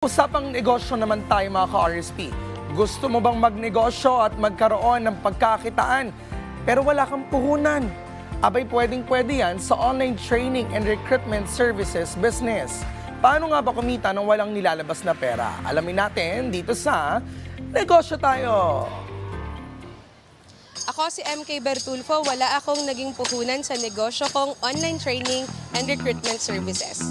Usapang negosyo naman tayo mga ka-RSP. Gusto mo bang magnegosyo at magkaroon ng pagkakitaan pero wala kang puhunan? Abay pwedeng-pwede yan sa online training and recruitment services business. Paano nga ba kumita ng walang nilalabas na pera? Alamin natin dito sa Negosyo Tayo! Ako si MK Bertulfo, wala akong naging puhunan sa negosyo kong online training and recruitment services.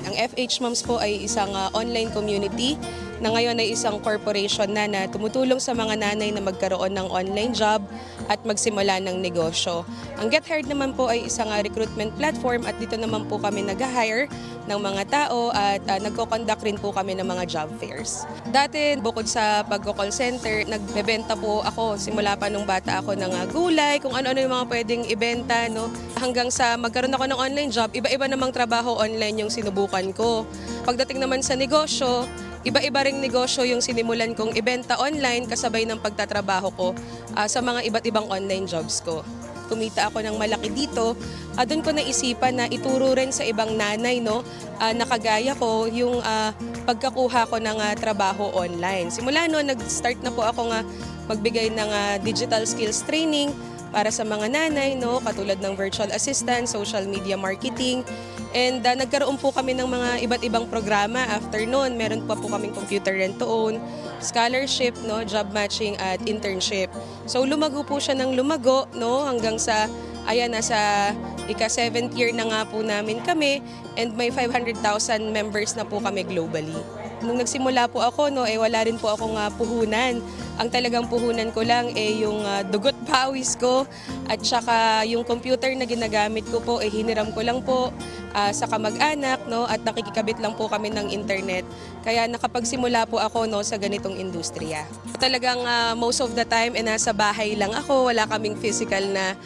Ang FH Moms po ay isang online community na ngayon ay isang corporation na tumutulong sa mga nanay na magkaroon ng online job at magsimula ng negosyo. Ang Get Hired naman po ay isang recruitment platform at dito naman po kami nag-hire ng mga tao at nagko-conduct rin po kami ng mga job fairs. Dati, bukod sa pag-call center, nagbebenta po ako simula pa nung bata ako ng gulay, kung ano-ano yung mga pwedeng ibenta, no? Hanggang sa magkaroon ako ng online job, iba-iba namang trabaho online yung sinubukan ko. Pagdating naman sa negosyo, iba-iba ring negosyo yung sinimulan kong ibenta online kasabay ng pagtatrabaho ko sa mga iba't ibang online jobs ko. Kumita ako ng malaki dito, doon ko naisipan na ituro rin sa ibang nanay, no, nakagaya ko yung pagkakuha ko ng trabaho online. Simula noon, nag-start na po ako magbigay ng digital skills training para sa mga nanay, no, katulad ng virtual assistant, social media marketing. And nagkaroon po kami ng mga iba't ibang programa. After noon, meron pa po kaming computer rent-to-own, scholarship, no, job matching at internship. So lumago po siya ng lumago, no, hanggang sa nasa ika-7th year na nga po namin kami and may 500,000 members na po kami globally. Nung nagsimula po ako, no, wala rin po akong puhunan. Ang talagang puhunan ko lang yung dugot pawis ko at saka yung computer na ginagamit ko po hiniram ko lang po sa kamag-anak, no, at nakikikabit lang po kami ng internet. Kaya nakapagsimula po ako, no, sa ganitong industriya. Talagang most of the time nasa bahay lang ako, wala kaming physical na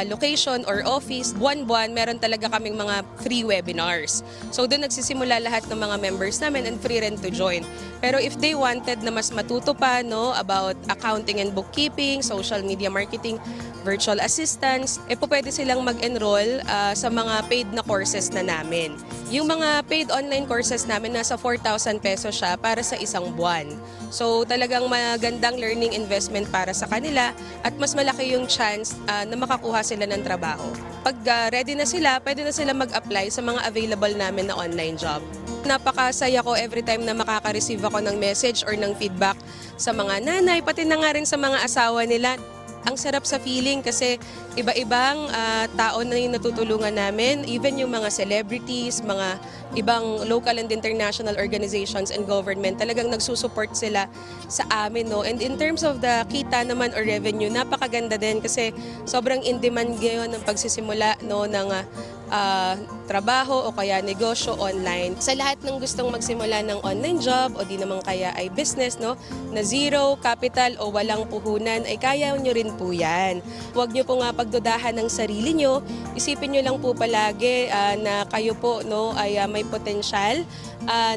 location or office. Buwan-buwan, meron talaga kaming mga free webinars. So doon nagsisimula lahat ng mga members namin and free rent to join. Pero if they wanted na mas matuto pa, no, about accounting and bookkeeping, social media marketing, virtual assistants, po pwede silang mag-enroll sa mga paid na courses na namin. Yung mga paid online courses namin, nasa 4,000 pesos siya para sa isang buwan. So talagang magandang learning investment para sa kanila at mas malaki yung chance na makakuha sila ng trabaho. Pag ready na sila, pwede na sila mag-apply sa mga available namin na online job. Napakasaya ko every time na makaka-receive ako ng message or ng feedback sa mga nanay, pati na nga rin sa mga asawa nila. Ang sarap sa feeling kasi iba-ibang tao na yung natutulungan namin, even yung mga celebrities, mga ibang local and international organizations and government, talagang nagsusupport sila sa amin, no. And in terms of the kita naman or revenue, napakaganda din kasi sobrang in-demand ngayon ng pagsisimula, no, ng trabaho o kaya negosyo online. Sa lahat ng gustong magsimula ng online job o di naman kaya ay business, no, na zero capital o walang puhunan, ay kaya nyo rin po yan. Huwag nyo po nga pagdudahan ng sarili nyo. Isipin nyo lang po palagi na kayo po, no, ay may potensyal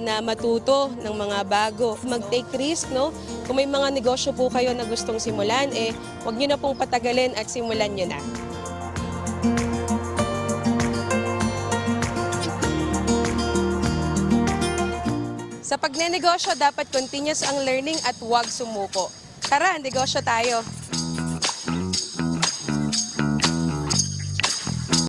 na matuto ng mga bago. Mag-take risk, no. Kung may mga negosyo po kayo na gustong simulan, huwag nyo na pong patagalin at simulan nyo na. Sa pagnenegosyo, dapat continuous ang learning at huwag sumuko. Tara, negosyo tayo!